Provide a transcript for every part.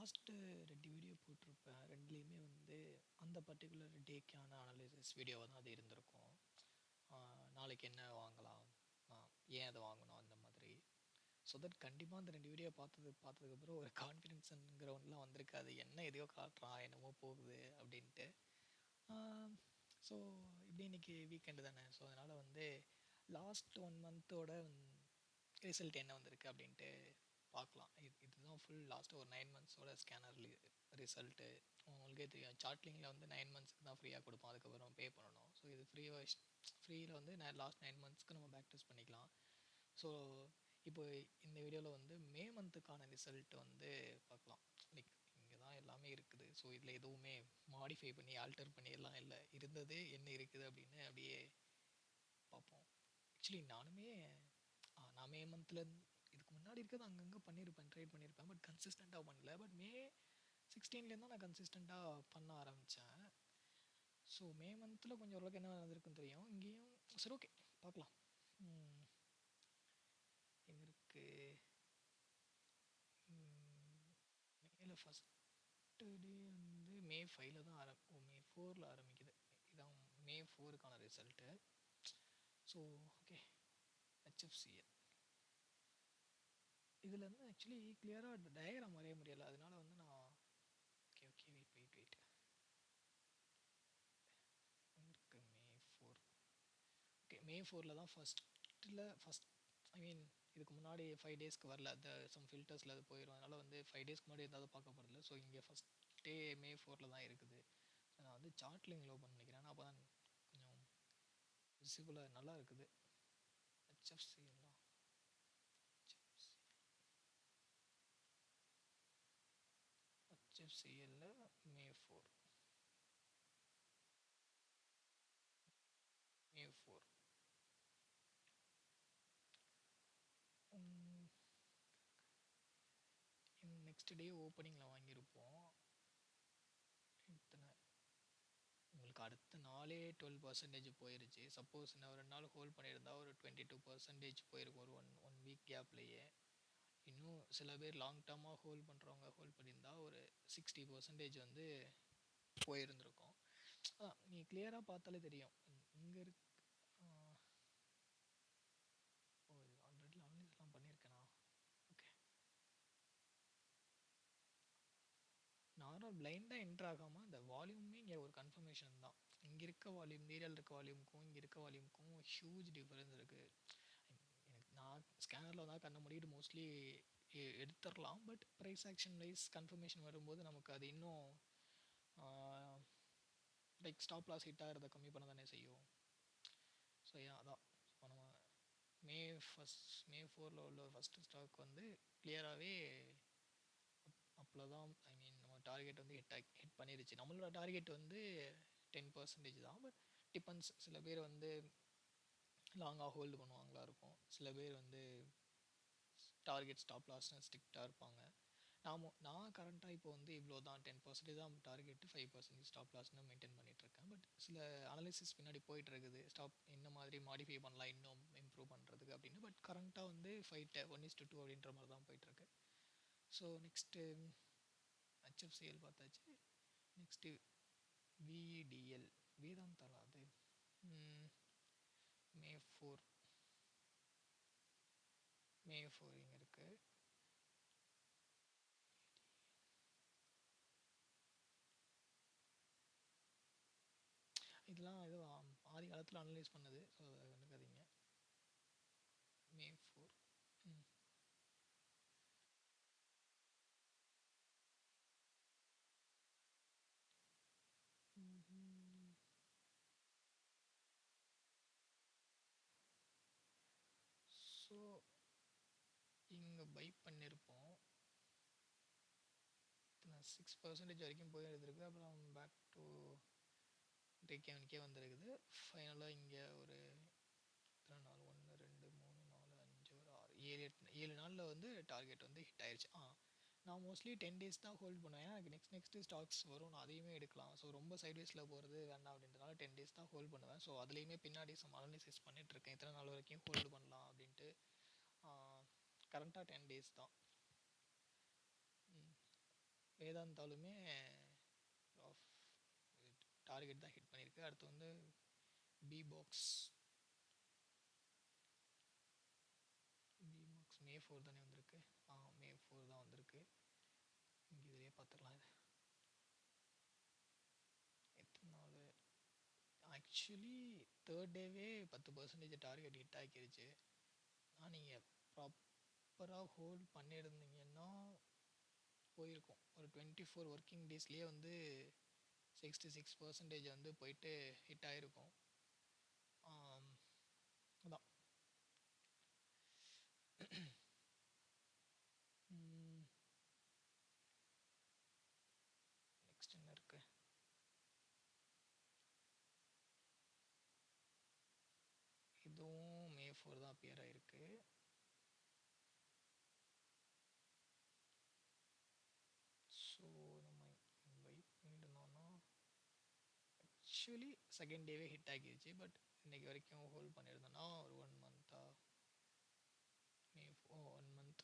Last 2 video போட்டிருப்பேன். 2லயுமே வந்து அந்த பர்ட்டிகுலர் டேக்கான அனலைசிஸ் வீடியோவா தான் அது இருந்திருக்கும். நாளைக்கு என்ன வாங்கலாம்? அ ஏன் அத வாங்கணும்? அந்த மாதிரி. ஸோ தட் கண்டிப்பா அந்த 2 வீடியோ பார்த்ததுக்கப்புறம் ஒரு கான்ஃபிடன்ஸ்ங்கிற ஒன்னுலாம் வந்திருக்காது. என்ன எதையோ காட்டுறான், என்னமோ போகுது அப்படின்ட்டு. ஆ ஸோ இப்படி இன்னைக்கு வீக்கெண்டு தானே. ஸோ அதனால வந்து லாஸ்ட் 1 மந்தோட ரிசல்ட் என்ன வந்திருக்கு அப்படின்ட்டு பார்க்கலாம். இதுதான் ஃபுல் லாஸ்ட் ஒரு 9 மந்த்ஸோட ஸ்கேனர் ரிசல்ட்டு. உங்களுக்கே தெரியும் சார்ட்லிங்கில் வந்து 9 மந்த்ஸ்க்கு தான் ஃப்ரீயாக கொடுப்போம். அதுக்கப்புறம் பே பண்ணணும். ஸோ இது ஃப்ரீயில் வந்து லாஸ்ட் 9 மந்த்ஸ்க்கு நம்ம பேக் டெஸ்ட் பண்ணிக்கலாம். ஸோ இப்போ இந்த வீடியோவில் வந்து மே மந்த்துக்கான ரிசல்ட் வந்து பார்க்கலாம். லைக் இங்கே தான் எல்லாமே இருக்குது. ஸோ இதில் எதுவுமே மாடிஃபை பண்ணி ஆல்டர் பண்ணி எல்லாம் இல்லை. இருந்தது என்ன இருக்குது அப்படின்னு அப்படியே பார்ப்போம். ஆக்சுவலி நான் மே மந்த்தில் இதுக்கு முன்னாடி இருக்கிறது அங்கங்கே பண்ணியிருப்பேன், ட்ரை பண்ணியிருப்பேன். பட் கன்சிஸ்டண்ட்டாக பண்ணல. பட் மே 16லேருந்து தான் நான் கன்சிஸ்டண்ட்டாக பண்ண ஆரம்பித்தேன். ஸோ மே மந்தில் கொஞ்சம் ஓரளவுக்கு என்ன நடந்திருக்குன்னு தெரியும். இங்கேயும் சரி, ஓகே, பார்க்கலாம். எங்கே இருக்குது? மேலே ஃபஸ்ட்டு டே வந்து மே 5ல் தான் மே 4ல் ஆரம்பிக்குது. இதான் மே 4க்கான ரிசல்ட்டு. ஸோ ஓகே, ஹெச்எஃப்சிஎல் இதில் வந்து ஆக்சுவலி கிளியராக டயக்ராம் வரைய முடியலை. அதனால வந்து நான் ஓகே வெயிட் இருக்குது மே 4. ஓகே, மே 4ல் தான் ஃபஸ்ட் ஐ மீன் இதுக்கு முன்னாடி 5 டேஸ்க்கு வரல. சம் ஃபில்டர்ஸில் அது போயிடும். அதனால் வந்து 5 டேஸ்க்கு முன்னாடி ஏதாவது பார்க்க போகிறதில்ல. ஸோ இங்கே ஃபஸ்ட் டே மே 4ல் தான் இருக்குது. ஸோ நான் வந்து சார்ட்லிங்கில் ஓப்பன் பண்ணிக்கிறேன். அப்போ தான் கொஞ்சம் விசிபிளாக நல்லா இருக்குது. ஹெச்எஃப்சிஎல்லாம் ஹெச்எஃப்சிஎல்ல மே 4 நெக்ஸ்ட் டே ஓப்பனிங்கில் வாங்கியிருப்போம். இத்தனை உங்களுக்கு அடுத்த நாளே 12% போயிருச்சு. சப்போஸ் நான் ஒரு 2 நாள் ஹோல்ட் பண்ணியிருந்தா ஒரு 22% போயிருக்கும் ஒரு ஒன் வீக் கேப்லேயே. இன்னும் சில பேர் லாங் டேர்மாக ஹோல்ட் பண்ணியிருந்தா ஒரு 60% வந்து போயிருந்திருக்கும். அதான் நீ கிளியராக பார்த்தாலே தெரியும். இங்கே இருக்கு. இது ஆல்ரெடி அனலைஸ்லாம் பண்ணியிருக்கேனா? ஓகே, நார்மல் பிளைண்டாக என்ட்ரு ஆகாமல் இந்த வால்யூமே இங்கே ஒரு கன்ஃபர்மேஷன் தான். இங்கே இருக்க வால்யூம், ஏரியாவில் இருக்க வால்யூமுக்கும் இங்கே இருக்க வால்யூமுக்கும் ஹியூஜ் டிஃபரன்ஸ் இருக்குது. எனக்கு நான் ஸ்கேனரில் தான் கண்ண மூடிட்டு மோஸ்ட்லி எடுத்துடலாம். But price action wise confirmation வரும்போது நமக்கு அது இன்னும் லைக் ஸ்டாப் லாஸ் ஹிட் ஆகிறத கம்மி பண்ண தானே செய்யும். ஸோ அதான் இப்போ நம்ம மே 4ல் உள்ள ஃபஸ்ட்டு ஸ்டாக் வந்து கிளியராகவே அப்பில் தான். ஐ மீன் நம்ம டார்கெட் வந்து ஹிட் பண்ணிருச்சு. நம்மளோட டார்கெட் வந்து 10% தான். But depends. சில பேர் வந்து லாங்காக ஹோல்டு பண்ணுவாங்களா இருக்கும். சில பேர் வந்து டார்கெட் ஸ்டாப் லாஸ்னு ஸ்ட்ரிக்டாக இருப்பாங்க. நான் கரண்ட்டாக இப்போ வந்து இவ்வளோ தான் 10% தான் டார்கெட்டு, 5% ஸ்டாப் லாஸ்னு மெயின்டைன் பண்ணிகிட்ருக்கேன். பட் சில அனலிசிஸ் பின்னாடி போயிட்டுருக்குது. என்ன மாதிரி மாடிஃபை பண்ணலாம் இன்னும் இம்ப்ரூவ் பண்ணுறதுக்கு அப்படின்னு. பட் கரண்ட்டாக வந்து 1:2 அப்படின்ற மாதிரி தான் போயிட்டுருக்கு. ஸோ நெக்ஸ்ட்டு ஹெச்எஃப்சிஎல் பார்த்தாச்சு. நெக்ஸ்ட்டு விஇடிஎல் வேதாந்தால அது மே 4 இங்கே இருக்குது. இதெல்லாம் ஏதோ ஆதி காலத்தில் அனலைஸ் பண்ணது. ஸோ அதை கண்டுக்காதீங்க. மே 4. ஸோ இங்கே பை பண்ணியிருப்போம். 6% வரைக்கும் போயிருந்துருக்கு. அப்புறம் பேக் டு பிரேக் எவனுக்கே வந்திருக்குது. ஃபைனலாக இங்கே ஒரு எத்தனை நாள், 1 2 3 4 5 ஒரு 6 7 நாளில் வந்து டார்கெட் வந்து ஹிட் ஆயிடுச்சு. நான் மோஸ்ட்லி 10 டேஸ் தான் ஹோல்ட் பண்ணுவேன். ஏன்னா எனக்கு நெக்ஸ்ட்டு ஸ்டாக்ஸ் வரும், நான் அதையுமே எடுக்கலாம். ஸோ ரொம்ப சைட்வேஸில் போகிறது வேண்டாம் அப்படின்றனால 10 டேஸ் தான் ஹோல்ட் பண்ணுவேன். ஸோ அதுலேயுமே பின்னாடி அனலிசிஸ் பண்ணிகிட்ருக்கேன். இத்தனை நாள் வரைக்கும் ஹோல்டு பண்ணலாம் அப்படின்ட்டு. கரண்ட்டாக 10 டேஸ் தான். எதாக இருந்தாலுமே டார்கெட் தான் ஹிட் பண்ணியிருக்கு. அடுத்து வந்து பி பாக்ஸ் மே 4 தானே வந்திருக்கு. மே 4 தான் வந்திருக்கு. இங்கே இதிலே பார்த்துக்கலாம். இது எத்தனை நாள் ஆக்சுவலி தேர்ட் டேவே 10% டார்கெட் ஹிட் ஆக்கிருச்சு. ஆனால் நீங்கள் ப்ராப்பராக ஹோல்ட் பண்ணியிருந்தீங்கன்னா போயிருக்கும். ஒரு 24 ஒர்க்கிங் டேஸ்லேயே வந்து 66% வந்து போயிட்டு ஹிட் ஆகிருக்கும். அதான் நெக்ஸ்ட் என்ன இருக்குது? இதுவும் மே 4 தான் அப்பியர் ஆகிருக்கு. ஸோ நம்ம வெயிட் பண்ணிட்டு இருந்தோம்னா ஆக்சுவலி செகண்ட் டேவே ஹிட் ஆகிருச்சு. பட் இன்றைக்கி வரைக்கும் ஹோல்ட் பண்ணியிருந்தோன்னா ஒரு 1 மந்த்தாக மே 1 மந்த்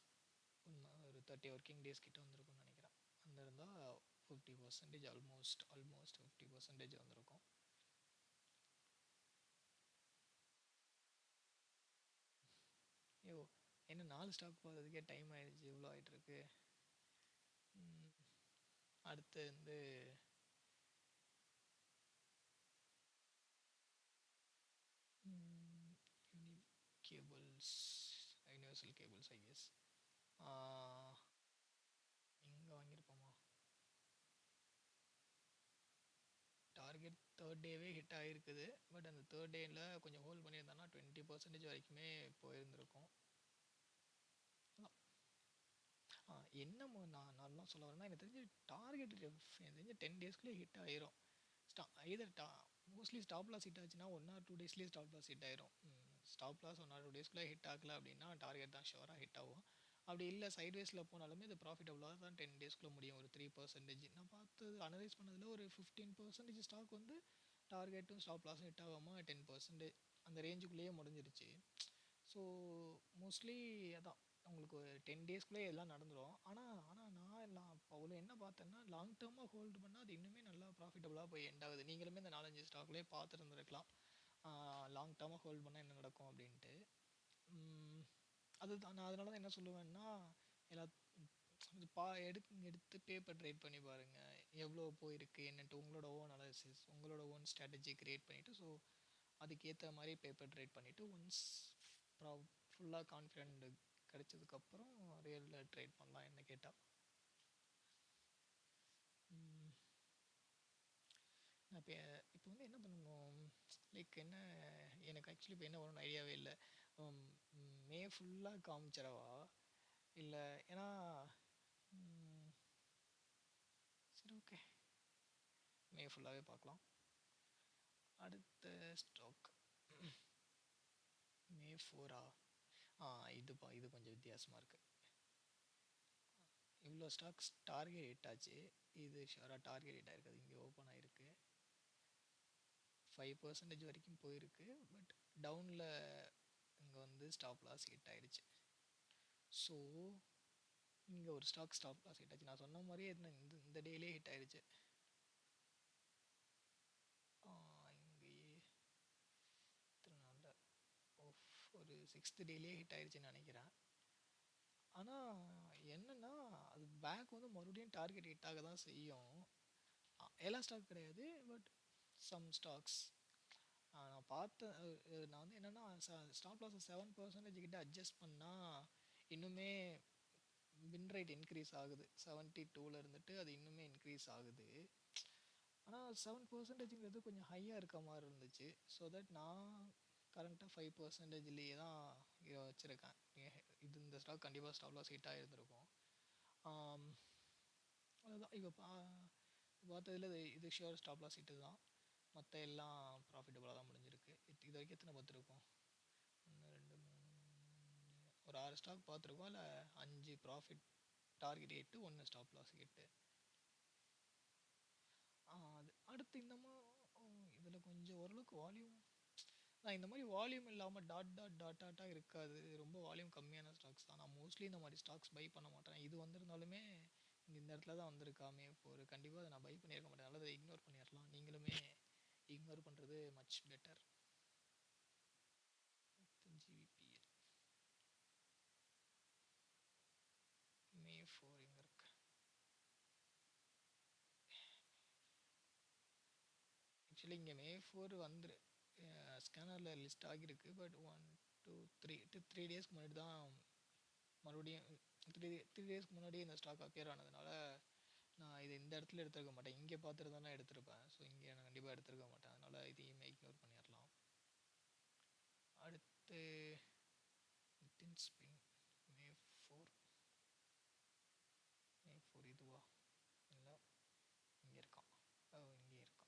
ஒரு 30 ஒர்க்கிங் டேஸ் கிட்ட வந்திருக்கும்னு நினைக்கிறேன். வந்திருந்தால் 50% ஆல்மோஸ்ட் 50% வந்திருக்கும். ஐயோ என்ன 4 ஸ்டாக் போகிறதுக்கே டைம் ஆகிடுச்சு. இவ்வளோ ஆகிட்டுருக்கு. அடுத்து வந்து cables, universal cables I guess. எங்கே வாங்கியிருப்போமா? டார்கெட் தேர்ட் டேவே ஹிட் ஆகிருக்குது. பட் அந்த தேர்ட் டேயில் கொஞ்சம் ஹோல்ட் பண்ணியிருந்தோன்னா 20% வரைக்குமே போயிருந்துருக்கும். என்ன நான் நல்லா சொல்ல வரேன்னா, எனக்கு தெரிஞ்சு டார்கெட் எனக்கு தெரிஞ்சு 10 டேஸ்க்குள்ளே ஹிட் ஆயிரும். இதர் மோஸ்ட்லி ஸ்டாப் லாஸ் ஹிட் ஆச்சுன்னா 1 or 2 டேஸ்லேயே ஸ்டாப் லாஸ் ஹிட் ஆயிரும். ஸ்டாப் லாஸ் 1 or 2 டேஸ்க்குள்ளே ஹிட் ஆகலை அப்படின்னா டார்கெட் தான் ஷுவராக ஹிட் ஆகும். அப்படி இல்லை சைட்வேஸில் போனாலுமே இது ப்ராஃபிட்டபுளாக தான் 10 டேஸ்க்குள்ளே முடியும். ஒரு 3% நான் பார்த்து அனலைஸ் பண்ணதில் ஒரு 15% ஸ்டாக் வந்து டார்கெட்டும் ஸ்டாப் லாஸும் ஹிட் ஆகாமல் 10% அந்த ரேஞ்சுக்குள்ளேயே முடிஞ்சிருச்சு. ஸோ மோஸ்ட்லி அதான் உங்களுக்கு 10 டேஸ்க்குள்ளே எல்லாம் நடந்துடும். ஆனால் நான் அவ்வளோ என்ன பார்த்தேன்னா லாங் டேர்மாக ஹோல்டு பண்ணால் அது இன்னுமே நல்லா ப்ராஃபிட்டபுளாக போய் எண்ட் ஆகுது. நீங்களுமே இந்த 4-5 ஸ்டாக்லேயே பார்த்துருந்துருக்கலாம் லாங் டேர்மாக ஹோல்ட் பண்ணால் என்ன நடக்கும் அப்படின்ட்டு. அதுதான் நான் அதனால தான் என்ன சொல்லுவேன்னா எல்லா எடுத்து பேப்பர் ட்ரேட் பண்ணி பாருங்கள் எவ்வளோ போயிருக்கு என்னன்ட்டு. உங்களோட ஓன் அனாலிசிஸ் உங்களோட ஓன் ஸ்ட்ராட்டஜி க்ரியேட் பண்ணிவிட்டு ஸோ அதுக்கேற்ற மாதிரி பேப்பர் ட்ரேட் பண்ணிவிட்டு ஒன்ஸ் ஃபுல்லாக கான்ஃபிடென்ட் கிடைச்சதுக்கப்புறம் ரியலில் ட்ரேட் பண்ணலாம் என்ன கேட்டால். நான் இப்போ வந்து என்ன பண்ணணும் லைக் என்ன எனக்கு ஆக்சுவலி இப்போ என்ன வரும்னு ஐடியாவே இல்லை. மே ஃபுல்லாக காமிச்சிடவா இல்லை? ஏன்னா சரி ஓகே மே ஃபுல்லாகவே பார்க்கலாம். அடுத்த ஸ்டாக் மே 4 இது கொஞ்சம் வித்தியாசமாக இருக்குது. இவ்வளோ ஸ்டாக்ஸ் டார்கெட் ஹிட் ஆச்சு. இது ஷுவராக டார்கெட் ஹிட் ஆகிருக்காது. இங்கே ஓப்பன் ஆகிருக்கு 5% வரைக்கும் போயிருக்கு. பட் டவுனில் இங்கே வந்து ஸ்டாப் லாஸ் ஹிட் ஆகிடுச்சு. ஸோ இங்கே ஒரு ஸ்டாப் லாஸ் ஹிட் ஆச்சு. நான் சொன்ன மாதிரியே இந்த டேலே ஹிட் ஆகிடுச்சு. இங்கேயே ஒரு 6th டேலேயே ஹிட் ஆகிடுச்சின்னு நினைக்கிறேன். ஆனால் என்னென்னா அது பேக் வந்து மறுபடியும் டார்கெட் ஹிட் ஆக தான் செய்யும். எல்லா ஸ்டாக் கிடையாது பட் சம் ஸ்டாக்ஸ் நான் பார்த்தேன். நான் வந்து என்னென்னா ஸ்டாப் லாஸை 7% கிட்ட அட்ஜஸ்ட் பண்ணால் இன்னுமே வின் ரேட் இன்க்ரீஸ் ஆகுது. 72 இருந்துட்டு அது இன்னுமே இன்க்ரீஸ் ஆகுது. ஆனால் 7%ங்கிறது கொஞ்சம் ஹையாக இருக்க மாதிரி இருந்துச்சு. ஸோ தட் நான் கரண்ட்டாக 5%லேயே தான் வச்சுருக்கேன். இந்த ஸ்டாக் கண்டிப்பாக ஸ்டாப் லாஸ் ஹிட் ஆகிருந்துருக்கும். அதுதான் இப்போ பார்த்ததில் இது ஷியோர் ஸ்டாப் லாஸ் ஹிட்டு தான். மற்ற எல்லாம் ப்ராஃபிட்டபுளாக தான் முடிஞ்சிருக்கு. இது வரைக்கும் எத்தனை பார்த்துருக்கோம்? 1 2 3 ஒரு 6 ஸ்டாக் பார்த்துருக்கோம். இல்லை 5 profit target hit 1 stop loss hit. அது அடுத்து இதில் கொஞ்சம் ஓரளவுக்கு வால்யூம் நான் இந்த மாதிரி வால்யூம் இல்லாமல் டாட்டாக இருக்காது. ரொம்ப வால்யூம் கம்மியான ஸ்டாக்ஸ் தான். நான் மோஸ்ட்லி இந்த மாதிரி ஸ்டாக்ஸ் பை பண்ண மாட்டேன். இது வந்திருந்தாலுமே இங்கே இந்த இடத்துல தான் வந்திருக்காமே ஒரு கண்டிப்பாக அதை நான் பை பண்ணியிருக்க மாட்டேன், அதனால் அதை இக்னோர் பண்ணிடலாம். நீங்களுமே இக்னோர் பண்ணுறது மச் பெட்டர். ஜிபிபிஎல் மே 4 எங்கே இருக்கு? ஆக்சுவலி இங்கே மே 4 வந்துரு ஸ்கேனரில் லிஸ்ட் ஆகியிருக்கு. பட் 1 2 3 டேஸ்க்கு முன்னாடி தான் மறுபடியும் த்ரீ டேஸ்க்கு முன்னாடி இந்த ஸ்டாக் அப்பியர் ஆனதுனால நான் இது இந்த இடத்துல எடுத்துருக்க மாட்டேன். இங்கே பார்த்துருந்தா எடுத்திருப்பேன். ஸோ இங்கே நான் கண்டிப்பாக எடுத்துருக்க மாட்டேன். அதனால் இதையுமே இக்னோர் பண்ணிடலாம். அடுத்து நிதின் ஸ்பின் மே 4 இதுவா இல்லை, இங்கே இருக்கான். இங்கே இருக்கான்.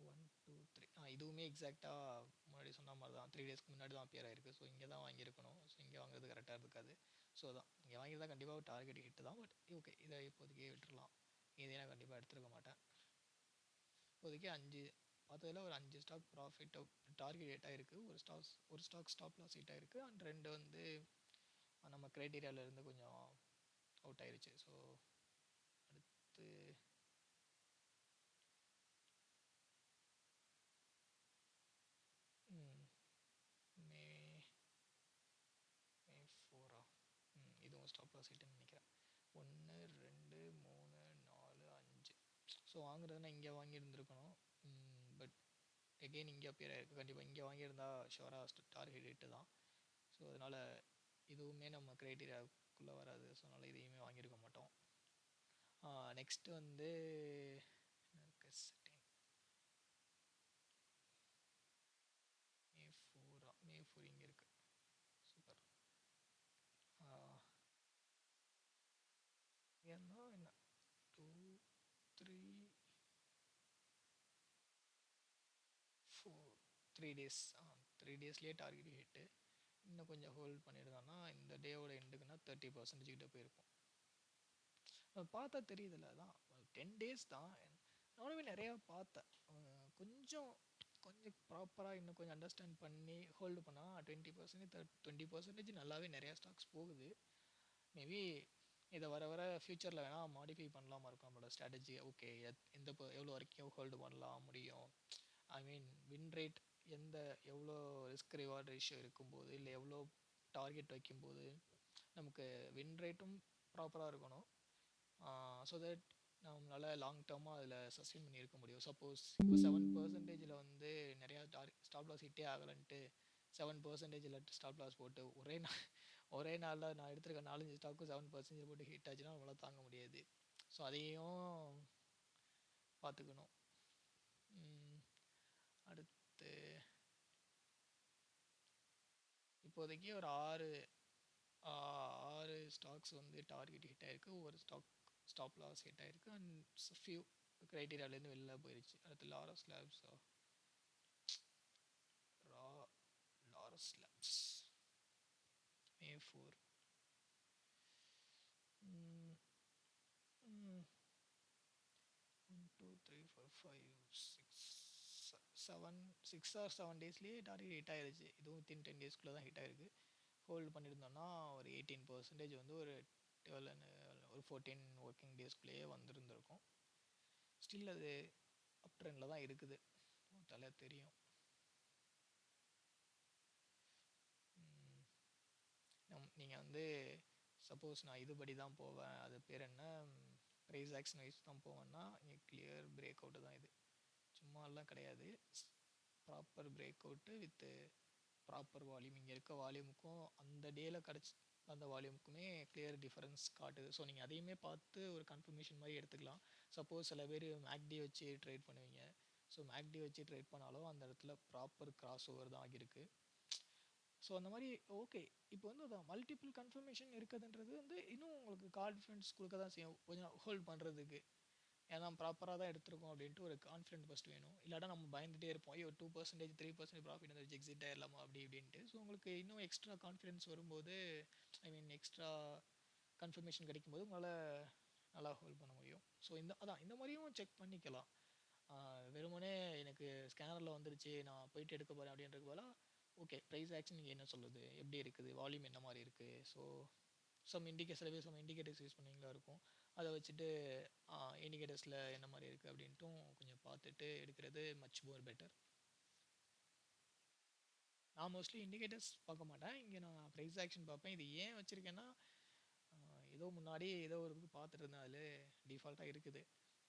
1 2 3 இதுவுமே எக்ஸாக்டாக முன்னாடி சொன்ன மாதிரி தான் 3 டேஸ்க்கு முன்னாடி தான் அப்பியர் ஆயிருக்கு. ஸோ இங்கே தான் வாங்கியிருக்கணும். ஸோ இங்கே வாங்குறது கரெக்டாக இருக்காது. ஸோ தான் இங்கே வாங்கியிருந்தா கண்டிப்பாக டார்கெட் ஹிட்டு தான். பட் ஓகே, இதை இப்போதைக்கே விட்டுடலாம். இதை நான் கண்டிப்பாக எடுத்துருக்க மாட்டேன். இப்போதைக்கு 5 பார்த்ததில் ஒரு 5 ஸ்டாக் ப்ராஃபிட் டார்கெட் ஹிட் ஆகிருக்கு. ஒரு ஸ்டாக் ஸ்டாப் லாஸ் ஹிட் ஆகிருக்கு. அண்ட் 2 வந்து நம்ம க்ரைட்டீரியாவிலேருந்து கொஞ்சம் அவுட் ஆயிருச்சு. ஸோ அடுத்து மே 4 இதுவும் ஸ்டாப் லாஸ் ஹிட்டுன்னு நினைக்கிறேன். 1 2 3 4 5. ஸோ வாங்குறதுனா இங்கே வாங்கியிருந்துருக்கணும். பட் எகெயின் இங்கே அப்பியர் ஆகிருக்கு. கண்டிப்பாக இங்கே வாங்கியிருந்தா ஷுவராக டார்கெட் ஹிட்டு தான். ஸோ அதனால் இதுவுமே நம்ம க்ரைட்டீரியாவுக்குள்ளே வராது. ஸோ அதனால் இதையுமே வாங்கியிருக்க மாட்டோம். நெக்ஸ்ட்டு வந்து செட்டிங் மே 4 இங்கே இருக்குது. சூப்பர். ஏன்னா என்ன 2 3 4 3 டேஸ் 3 டேஸ்லேயே டார்கெட் ஹிட்டு. இன்னும் கொஞ்சம் ஹோல்ட் பண்ணியிருந்தான்னா இந்த டேவோட எண்டுக்குன்னா 30% கிட்ட போயிருக்கும். பார்த்தா தெரியுதுல்ல, அதான் 10 டேஸ் தான். நானுமே நிறையா பார்த்தேன். கொஞ்சம் ப்ராப்பராக இன்னும் கொஞ்சம் அண்டர்ஸ்டாண்ட் பண்ணி ஹோல்டு பண்ணால் 20% நல்லாவே நிறையா ஸ்டாக்ஸ் போகுது. மேபி இதை வர வர ஃப்யூச்சரில் வேணால் மாடிஃபை பண்ணலாமா இருக்கும் நம்மளோட ஸ்ட்ராட்டஜி. ஓகே, எவ்வளோ வரைக்கும் ஹோல்டு பண்ணலாம் முடியும், ஐ மீன் வின் ரேட் எவ்வளோ ரிஸ்க் ரிவார்ட் ரேஷியோ இருக்கும்போது, இல்லை எவ்வளோ டார்கெட் வைக்கும்போது நமக்கு வின் ரேட்டும் ப்ராப்பராக இருக்கணும். ஸோ தட் நம்மளால் லாங் டேர்மாக அதில் சஸ்டெயின் பண்ணி இருக்க முடியும். சப்போஸ் இப்போ 7% வந்து நிறையா ஸ்டாப் லாஸ் ஹிட்டே ஆகலைன்ட்டு 7% ஸ்டாப் லாஸ் போட்டு ஒரே நாளில் நான் எடுத்திருக்க 4-5 ஸ்டாக்கும் 7% போட்டு ஹிட் ஆச்சுன்னா நம்மளால் தாங்க முடியாது. ஸோ அதையும் பார்த்துக்கணும். அடுத்து இப்போதைக்கு ஒரு 6 ஸ்டாக்ஸ் வந்து டார்கெட் ஹிட் ஆகிருக்கு. ஒரு ஸ்டாப் லாஸ் ஹிட் ஆகிருக்கு. அண்ட் ஃபியூ க்ரைட்டீரியாவிலேருந்து வெளில போயிடுச்சு. அடுத்து லாரஸ் லேப்ஸ் மே 4 1 2 3 4 5 6 or 7 டேஸ்லேயே டார்கெட் ஹிட் ஆகிடுச்சு. இதுவும் வித்தின் 10 டேஸ்க்குள்ளே தான் ஹிட் ஆகிருக்கு. ஹோல்டு பண்ணியிருந்தோன்னா ஒரு 18% வந்து ஒரு 14 ஒர்க்கிங் டேஸ்க்குள்ளேயே வந்திருந்திருக்கும். ஸ்டில் அது அப் ட்ரெண்டில் தான் இருக்குது, பார்த்தாலே தெரியும். நீங்கள் வந்து சப்போஸ் நான் இதுபடி தான் போவேன், அது பேர் என்ன, ப்ரைஸ் ஆக்ஷன் வைஸ் தான் போவேன்னா இங்கே கிளியர் பிரேக் அவுட்டு தான். இது சும்மாலாம் கிடையாது, proper break out with proper volume. இங்கே இருக்க வால்யூமுக்கும் அந்த டேயில் கிடச்சி அந்த வால்யூமுக்குமே கிளியர் டிஃபரன்ஸ் காட்டுது. ஸோ நீங்கள் அதையுமே பார்த்து ஒரு கன்ஃபர்மேஷன் மாதிரி எடுத்துக்கலாம். சப்போஸ் சில பேர் மேக்டி வச்சு ட்ரேட் பண்ணுவீங்க. ஸோ மேக்டி வச்சு ட்ரேட் பண்ணாலும் அந்த இடத்துல ப்ராப்பர் கிராஸ் ஓவர் தான் ஆகியிருக்கு. ஸோ அந்த மாதிரி ஓகே. இப்போ வந்து அதான் மல்டிபிள் கன்ஃபர்மேஷன் இருக்குதுன்றது வந்து இன்னும் உங்களுக்கு கான்ஃபிடன்ஸ் கொடுக்க தான் செய்யும் கொஞ்சம் ஹோல்ட் பண்ணுறதுக்கு. ஏன்னா ப்ராப்பராக தான் எடுத்திருக்கோம் அப்படின்ட்டு ஒரு கான்ஃபிடென்ட் ஃபஸ்ட் வேணும். இல்லாட்டா நம்ம பயந்துகிட்டே இருப்போம், ஐயோ 2% 3% ப்ராஃபிட் வந்து எக்ஸிட் ஆகிடலாமா அப்படி இப்படின்ட்டு. ஸோ உங்களுக்கு இன்னும் எக்ஸ்ட்ரா கான்ஃபிடென்ஸ் வரும்போது, ஐ மீன் எக்ஸ்ட்ரா கன்ஃபர்மேஷன் கிடைக்கும்போது உங்களால் நல்லா ஹோல்ட் பண்ண முடியும். ஸோ இந்த மாதிரியும் செக் பண்ணிக்கலாம். வெறுமனே எனக்கு ஸ்கேனரில் வந்துருச்சு நான் போயிட்டு எடுக்க போகிறேன் அப்படின்றது போல. ஓகே, ப்ரைஸ் ஆக்ஷன் நீங்கள் என்ன சொல்லுது, எப்படி இருக்குது, வால்யூம் என்ன மாதிரி இருக்குது. ஸோ சில பேர் இண்டிகேட்டர்ஸ் யூஸ் பண்ணுவீங்களா இருக்கும். அதை வச்சுட்டு இண்டிகேட்டர்ஸில் என்ன மாதிரி இருக்குது அப்படின்ட்டும் கொஞ்சம் பார்த்துட்டு எடுக்கிறது மச் மோர் பெட்டர். நான் மோஸ்ட்லி இண்டிகேட்டர்ஸ் பார்க்க மாட்டேன். இங்கே நான் ப்ரைஸ் ஆக்ஷன் பார்ப்பேன். இது ஏன் வச்சுருக்கேன்னா, ஏதோ முன்னாடி ஏதோ ஒரு இது பார்த்துட்டு இருந்தேன், அதில் டிஃபால்ட்டாக இருக்குது,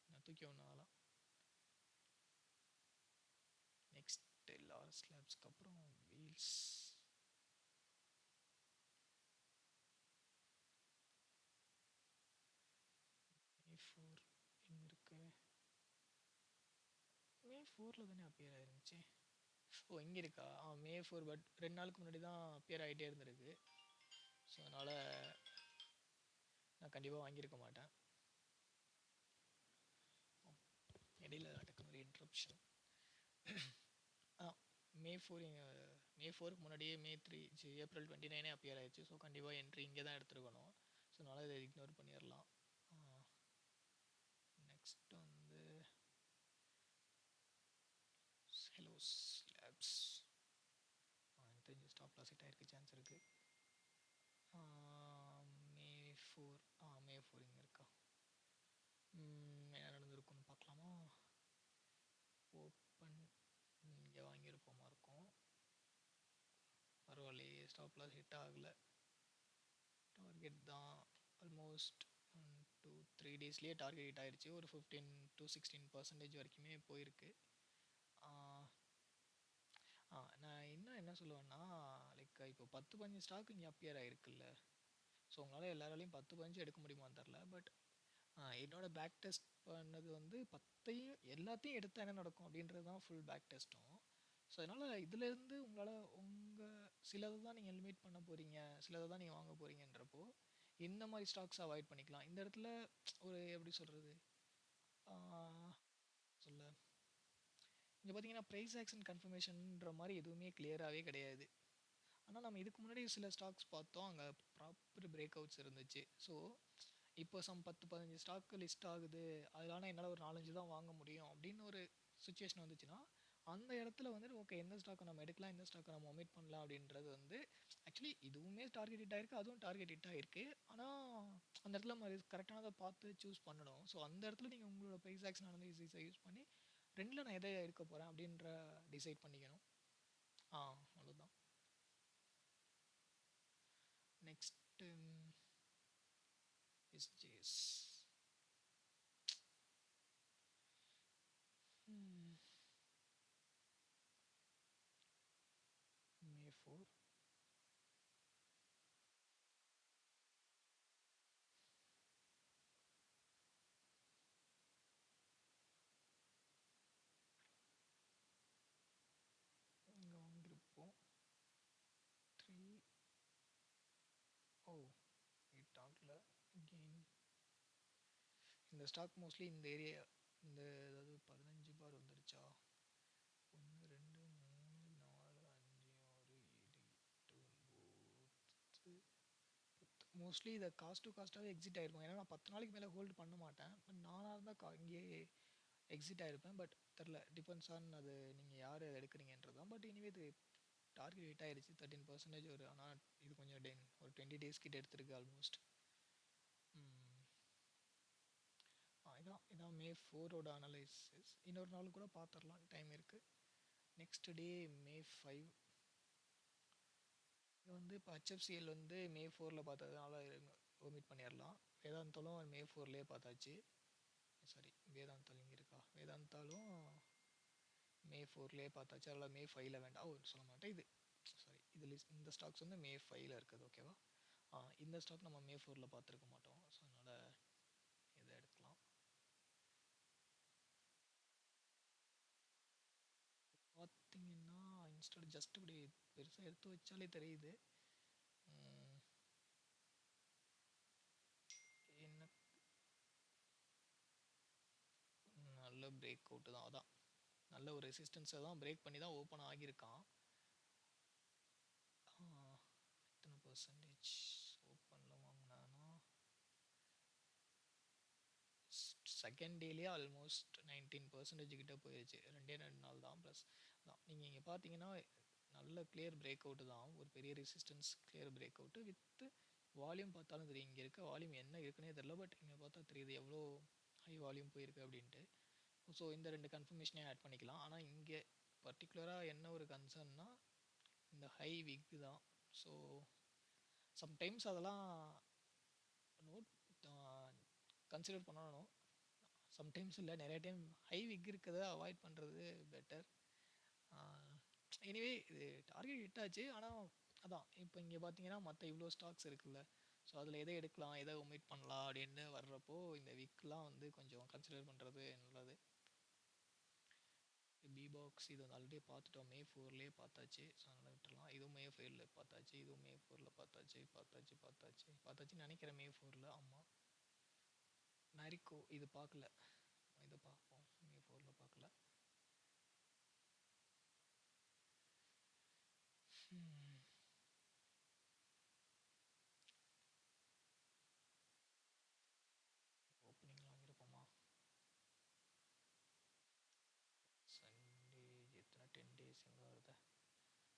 நான் தூக்கி ஒன்றாலாம். நெக்ஸ்ட் லாரஸ் லேப்ஸ்க்கு அப்புறம் வீல்ஸ். மே 4 எங்கே இருக்கு? மே 4 தானே அப்பியர் ஆயிருந்துச்சு. ஓ இங்கே இருக்கா? மே 4, பட் 2 நாளுக்கு முன்னாடி தான் அப்பியர் ஆகிட்டே இருந்திருக்கு. ஸோ அதனால் நான் கண்டிப்பாக வாங்கியிருக்க மாட்டேன். இடையில டக்குனு ஒரு இன்ட்ரப்ஷன். மே 4 மே 4க்கு முன்னாடியே ஏப்ரல் 29 அப்பியர் ஆயிடுச்சு. ஸோ கண்டிப்பாக என்ட்ரி இங்கே தான் எடுத்துருக்கணும். ஸோ அதனால் இதை இக்னோர் பண்ணிடலாம். நெக்ஸ்ட் வந்து ஹெலோஸ் லேப்ஸ். எனக்கு தெரிஞ்சு ஸ்டாப் லாஸ் ஹிட் ஆகிருக்கு, சான்ஸ் இருக்குது. மே 4 இங்கே இருக்கா? என்ன நடந்திருக்குன்னு பார்க்கலாமா? ஓப்பன் இங்கே வாங்கியிருப்போமா இருக்கும். பரவாயில்லையே, ஸ்டாப் லாஸ் ஹிட் ஆகலை. டார்கெட் தான் ஆல்மோஸ்ட் 2-3 டேஸ்லேயே டார்கெட் ஹிட் ஆயிடுச்சு. ஒரு 15-16% வரைக்குமே போயிருக்கு. நான் என்ன சொல்லுவேன்னா, லைக் இப்போ 10-15 ஸ்டாக் இங்கே அப்பியர் ஆகிருக்குல்ல. ஸோ உங்களால் எல்லாராலையும் 10-15 எடுக்க முடியுமான்னு தெரில. பட் என்னோட பேக் டெஸ்ட் பண்ணது வந்து 10ஐயும் எல்லாத்தையும் எடுத்தால் என்ன நடக்கும் அப்படின்றது தான் ஃபுல் பேக் டெஸ்ட்டும். ஸோ அதனால் இதுலேருந்து உங்கள் சிலதை தான் நீங்கள் லிமிட் பண்ண போகிறீங்க, சிலதை தான் நீங்கள் வாங்க போகிறீங்கன்றப்போ இந்த மாதிரி ஸ்டாக்ஸ் அவாய்ட் பண்ணிக்கலாம். இந்த இடத்துல ஒரு எப்படி சொல்கிறது சொல்ல, இங்கே பார்த்தீங்கன்னா ப்ரைஸ் ஆக்ஷன் கன்ஃபர்மேஷன்ற மாதிரி எதுவுமே கிளியராகவே கிடையாது. ஆனால் நம்ம இதுக்கு முன்னாடி சில ஸ்டாக்ஸ் பார்த்தோம், அங்கே ப்ராப்பர் பிரேக் அவுட்ஸ் இருந்துச்சு. ஸோ இப்போ 10-15 ஸ்டாக்கு லிஸ்ட் ஆகுது, அதனால என்னால் ஒரு 4-5 தான் வாங்க முடியும் அப்படின்னு ஒரு சுச்சுவேஷன் வந்துச்சுன்னா, அந்த இடத்துல வந்துட்டு ஓகே எந்த ஸ்டாக்கை நம்ம எடுக்கலாம், எந்த ஸ்டாக்கை நம்ம ஒமிட் பண்ணலாம் அப்படின்றது வந்து ஆக்சுவலி இதுவுமே டார்கெட் ஹிட் ஆகிருக்கு, அதுவும் டார்கெட் ஹிட் ஆகிருக்கு. ஆனால் அந்த இடத்துல நம்ம கரெக்டானதை பார்த்து சூஸ் பண்ணணும். ஸோ அந்த இடத்துல நீங்கள் உங்களோட ப்ரைஸ் ஆக்ஷன் அனாலிசிஸை யூஸ் பண்ணி ரெண்டில் நான் எதை எடுக்க போகிறேன் அப்படின்ற டிசைட் பண்ணிக்கணும். அவ்வளோதான். Next SGS. மே 4 இங்கே வாங்கியிருப்போம். 3 ஹிட் ஆகல. கெயின் இந்த ஸ்டாக் மோஸ்ட்லி இந்த ஏரியா, இந்த அதாவது 15 பார் வந்துருச்சா? 1 2 3 4 5 6 7 8 9 மோஸ்ட்லி இதை காஸ்ட் டு காஸ்ட்டாகவே எக்ஸிட் ஆகிருக்கும். ஏன்னா நான் 10 நாளைக்கு மேலே ஹோல்டு பண்ண மாட்டேன். பட் நானாக இருந்தால் இங்கேயே எக்ஸிட் ஆகிருப்பேன். பட் தெரில, டிபெண்ட்ஸ் ஆன் அது நீங்கள் யார் அதை எடுக்கிறீங்கன்றது தான். பட் இனிவே இது டார்கெட் ஹிட் ஆகிடுச்சு 13% ஒரு. ஆனால் இது கொஞ்சம் ஒரு 20 டேஸ் கிட்ட எடுத்துருக்கு ஆல்மோஸ்ட். இதான் மே 4 அனலைசிஸ். இன்னொரு நாள் கூட பார்த்துடலாம், டைம் இருக்குது. நெக்ஸ்ட் டே மே 5. இது வந்து இப்போ ஹெச்எஃப்சிஎல் வந்து மே 4 பார்த்ததுனால ஒமிட் பண்ணிடலாம். வேதாந்தாலும் மே 4 பார்த்தாச்சு. சாரி, வேதாந்தால் இங்கே இருக்கா? வேதாந்தாலும் மே 4 பார்த்தாச்சு. அதனால் மே 5 வேண்டாம். சொல்ல மாட்டேன். இது சாரி, இது இந்த ஸ்டாக்ஸ் வந்து மே 5 இருக்குது. ஓகேவா? இந்த ஸ்டாக் நம்ம மே 4 பார்த்துருக்க மாட்டோம். ஸோ அதனால் இதை எடுக்கலாம். பார்த்தீங்கன்னா இன்ஸ்டா ஜஸ்ட் இப்படி பெருசாக எடுத்து வச்சாலே தெரியுது. என்ன நல்ல பிரேக் அவுட்டு தான். அதான் நல்ல ஒரு ரெசிஸ்டன்ஸை தான் பிரேக் பண்ணி தான் ஓப்பன் ஆகியிருக்கான். எத்தனை பர்சன்டேஜ் ஓப்பனில் வாங்கினானா? செகண்ட் டேலேயே ஆல்மோஸ்ட் 19% கிட்ட போயிடுச்சு. 2 நாள் தான். ப்ளஸ் தான் நீங்கள் இங்கே பார்த்தீங்கன்னா நல்ல கிளியர் பிரேக் அவுட்டு தான். ஒரு பெரிய resistance clear break out with volume பார்த்தாலும் தெரியும். இங்கே இருக்க வால்யூம் என்ன இருக்குன்னே தெரில. பட் இங்கே பார்த்தா தெரியுது எவ்வளோ ஹை வால்யூம் போயிருக்கு அப்படின்ட்டு. ஸோ இந்த 2 கன்ஃபர்மேஷனையும் ஆட் பண்ணிக்கலாம். ஆனால் இங்கே பர்டிகுலராக என்ன ஒரு கன்சர்ன்னா இந்த ஹை விக் தான். ஸோ சம்டைம்ஸ் அதெல்லாம் நோட் கன்சிடர் பண்ணணும். சம்டைம்ஸ் இல்லை, நிறைய டைம் ஹை விக் இருக்கிறத அவாய்ட் பண்ணுறது பெட்டர். எனிவே இது டார்கெட் ஹிட் ஆச்சு. ஆனால் அதான் இப்போ இங்கே பார்த்தீங்கன்னா மற்ற இவ்வளோ ஸ்டாக்ஸ் இருக்குல்ல. ஸோ அதில் எதை எடுக்கலாம், எதை ஒமிட் பண்ணலாம் அப்படின்னு வர்றப்போ இந்த வீக்லாம் வந்து கொஞ்சம் கன்சிடர் பண்ணுறது நல்லது. பி பாக்ஸ் இது வந்து ஆல்ரெடி பார்த்துட்டோம், மே 4லேயே பார்த்தாச்சு. ஸோ அதனால் விட்டுடலாம். இதுவும் மே 5ல் பார்த்தாச்சு, இதுவும் மே 4ல் பார்த்தாச்சுன்னு நினைக்கிறேன். மே 4ல் ஆமாம். மேரிக்கோ இது பார்க்கல, இதை பார்ப்போம். மே 4ல் பார்க்கல. ஓப்பனிங்லாம் வாங்கியிருப்போமா? சண்டே எத்தனை 10 டேஸ் எங்கே வருது?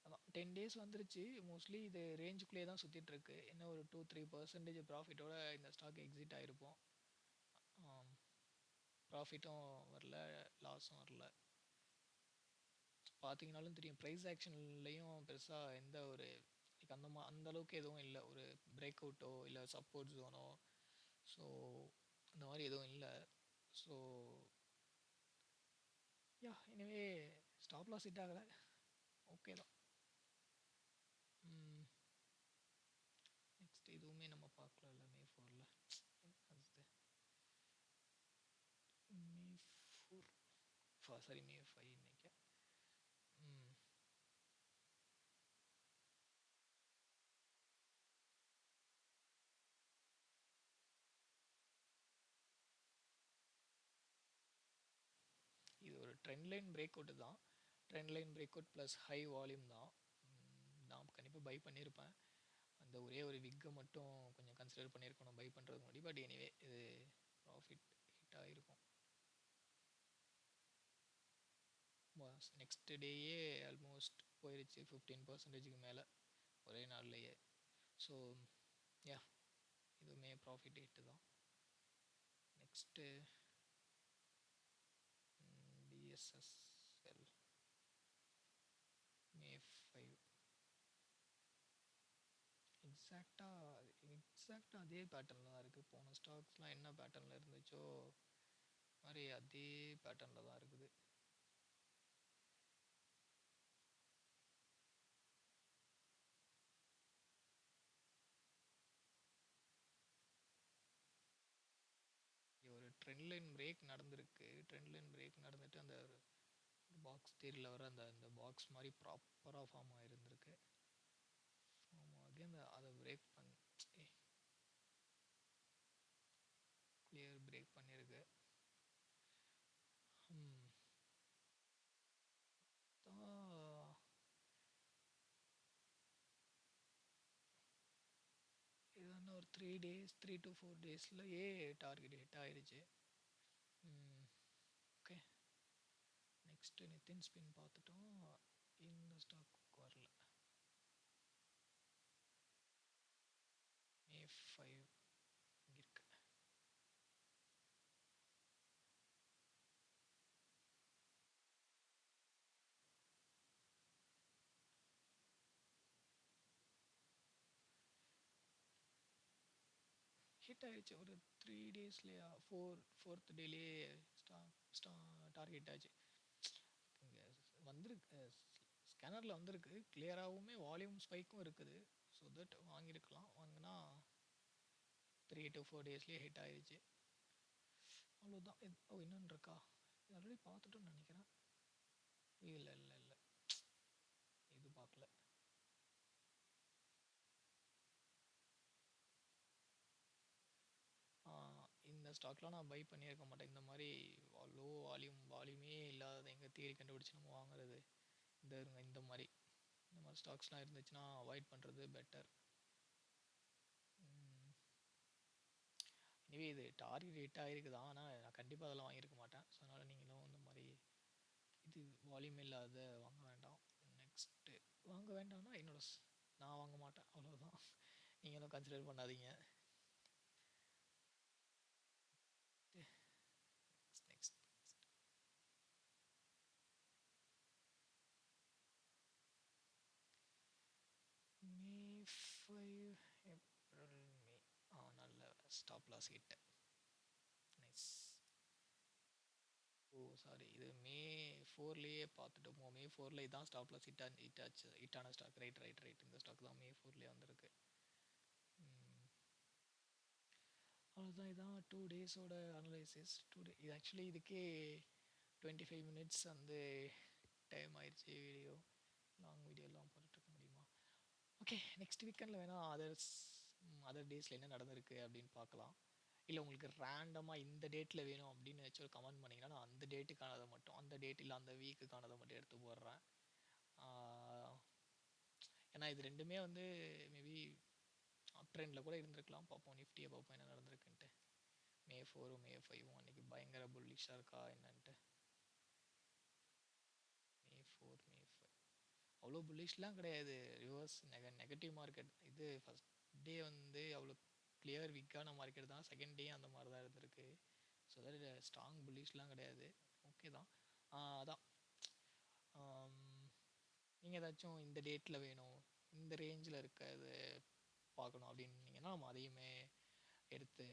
அதான் 10 டேஸ் வந்துருச்சு. மோஸ்ட்லி இது ரேஞ்சுக்குள்ளேயே தான் சுற்றிட்டுருக்கு. என்ன ஒரு 2-3% ப்ராஃபிட்டோட இந்த ஸ்டாக் எக்ஸிட் ஆகிருப்போம். ப்ராஃபிட்டும் வரல, லாஸும் வரல. பார்த்தீங்கனாலும் தெரியும், ப்ரைஸ் ஆக்ஷன்லேயும் பெருசாக எந்த ஒரு அந்த அளவுக்கு எதுவும் இல்லை. ஒரு பிரேக் அவுட்டோ இல்லை சப்போர்ட் ஜோனோ ஸோ அந்த மாதிரி எதுவும் இல்லை. ஸோ யா எனவே ஸ்டாப் லாஸ் ஹிட் ஆகலை, ஓகே தான். நெக்ஸ்ட் இதுவுமே நம்ம பார்க்கல இல்லை மே 4ல். மே 4 சாரி மே 5 இன்னைக்கு. இது ஒரு ட்ரெண்ட் லைன் பிரேக் அவுட்டு தான். Trend line break out plus high volume தான். நான் கண்டிப்பாக பை பண்ணியிருப்பேன். அந்த ஒரே ஒரு விக்கை மட்டும் கொஞ்சம் கன்சிடர் பண்ணியிருக்கணும் பை பண்ணுறதுக்கு முன்னாடி. பட் எனிவே இது ப்ராஃபிட் ஹிட் ஆகிருக்கும். நெக்ஸ்ட் டேயே ஆல்மோஸ்ட் போயிடுச்சு 15%க்கு மேலே ஒரே நாள்லையே. ஸோ யா இதுவுமே ப்ராஃபிட் ஹிட்டு தான். நெக்ஸ்ட்டு பிஎஸ்எஸ்எல் மே 5. எக்ஸாக்டாக அதே பேட்டர்னில் தான் இருக்குது. போன ஸ்டாக்ஸ்லாம் என்ன பேட்டர்னில் இருந்துச்சோ மாதிரி அதே பேட்டர்னில் தான் இருக்குது. ஒரு ட்ரெண்ட் லைன் பிரேக் நடந்திருக்கு. ட்ரெண்ட் லைன் பிரேக் நடந்துட்டு அந்த பாக்ஸ் தேரியில் வர அந்த பாக்ஸ் மாதிரி ப்ராப்பராக ஃபார்ம் ஆகிருந்திருக்கு. ஃபார்ம் ஆகி அதை பிரேக் கிளியர் பிரேக் பண்ணியிருக்கு. இது ஒரு 3 to 4 டேஸ்லயே டார்கெட் ஹிட் ஆயிடுச்சு. ஓகே, நெக்ஸ்ட்டு நிதின் ஸ்பின் பார்த்துட்டோம். இந்த ஸ்டாக் வரல. மே 5 இங்கே இருக்கு. ஹிட் ஆயிடுச்சு ஒரு 3 டேஸ்லையா, ஃபோர்த் டேலேயே டார்கெட் ஆச்சு. இங்கே வந்திருக்கு, ஸ்கேனரில் வந்திருக்கு கிளியராகவுமே, வால்யூம் ஸ்பைக்கும் இருக்குது. ஸோ தட் வாங்கியிருக்கலாம். வாங்கினா 3 to 4 டேஸ்லேயே ஹிட் ஆயிடுச்சு. அவ்வளோதான். இன்னொன்று இருக்கா? இது ஆல்ரெடி பார்த்துட்டோன்னு நினைக்கிறேன். இல்லை இது பார்க்கல. இந்த ஸ்டாக்லாம் நான் பை பண்ணியிருக்க மாட்டேன். இந்த மாதிரி லோ வால்யூமே இல்லாதது எங்கே தேடி கண்டுபிடிச்சி நம்ம வாங்குறது. இந்த மாதிரி ஸ்டாக்ஸ்லாம் இருந்துச்சுன்னா அவாய்ட் பண்ணுறது பெட்டர். இனிவே இது டார்கெட் ஹிட் ஆகிருக்கு தான். ஆனால் நான் கண்டிப்பாக அதெல்லாம் வாங்கியிருக்க மாட்டேன். ஸோ அதனால் நீங்களும் இந்த மாதிரி இது வால்யூம் இல்லாத வாங்க வேண்டாம். நெக்ஸ்ட்டு வாங்க வேண்டாம்னா நான் வாங்க மாட்டேன், அவ்வளோதான். நீங்களும் கன்சிடர் பண்ணாதீங்க. நெக்ஸ்ட் மே 5 ஏப்ரல் மே. நல்ல ஸ்டாப் லாஸ் ஹிட். நைஸ். ஓ சாரி, இது மே 4லயே பார்த்துட்டோமோ? மே 4ல இதான் ஸ்டாப் லாஸ் ஹிட் ஆன ஸ்டாக். ரைட் ரைட் ரைட், இந்த ஸ்டாக் தான் மே 4லயே வந்திருக்கு. அவ்வளோதான், இதான் 2 டேஸோட அனலைசிஸ். இது ஆக்சுவலி இதுக்கே 25 மினிட்ஸ் வந்து டைம் ஆயிடுச்சு. லாங் வீடியோலாம் போட்டுட்ருக்க முடியுமா? ஓகே, நெக்ஸ்ட் வீக்கெண்டில் வேணால் அதர் டேஸில் என்ன நடந்திருக்கு அப்படின்னு பார்க்கலாம். இல்லை உங்களுக்கு ரேண்டமாக இந்த டேட்டில் வேணும் அப்படின்னு ஏதாச்சும் ஒரு கமெண்ட் பண்ணிங்கன்னா நான் அந்த டேட்டுக்கானதை மட்டும், அந்த டேட் இல்லை அந்த வீக்குக்கானதை மட்டும் எடுத்து போடுறேன். ஏன்னா இது ரெண்டுமே வந்து மேபி அப் ட்ரெண்டில் கூட இருந்திருக்கலாம். பார்ப்போம், நிஃப்டியை பார்ப்போம் என்ன நடந்திருக்குன்ட்டு. மே 4ம் மே 5ம் அன்றைக்கி பயங்கர புல்லிஷாக இருக்கா என்னன்ட்டு. மே 4 மே 5 அவ்வளோ புல்லிஷ்லாம் கிடையாது. Reverse negative market. இது ஃபஸ்ட் டே வந்து அவ்வளோ கிளியர் வீக்கான மார்க்கெட் தான். செகண்ட் டே அந்த மாதிரி தான் இருந்திருக்கு. ஸோ அதாவது ஸ்ட்ராங் புல்லிஷ்லாம் கிடையாது. ஓகே தான். அதான் நீங்கள் ஏதாச்சும் இந்த டேட்டில் வேணும், இந்த ரேஞ்சில் இருக்கிறது பார்க்கணும் அப்படின்னீங்கன்னா நம்ம அதையுமே எடுத்து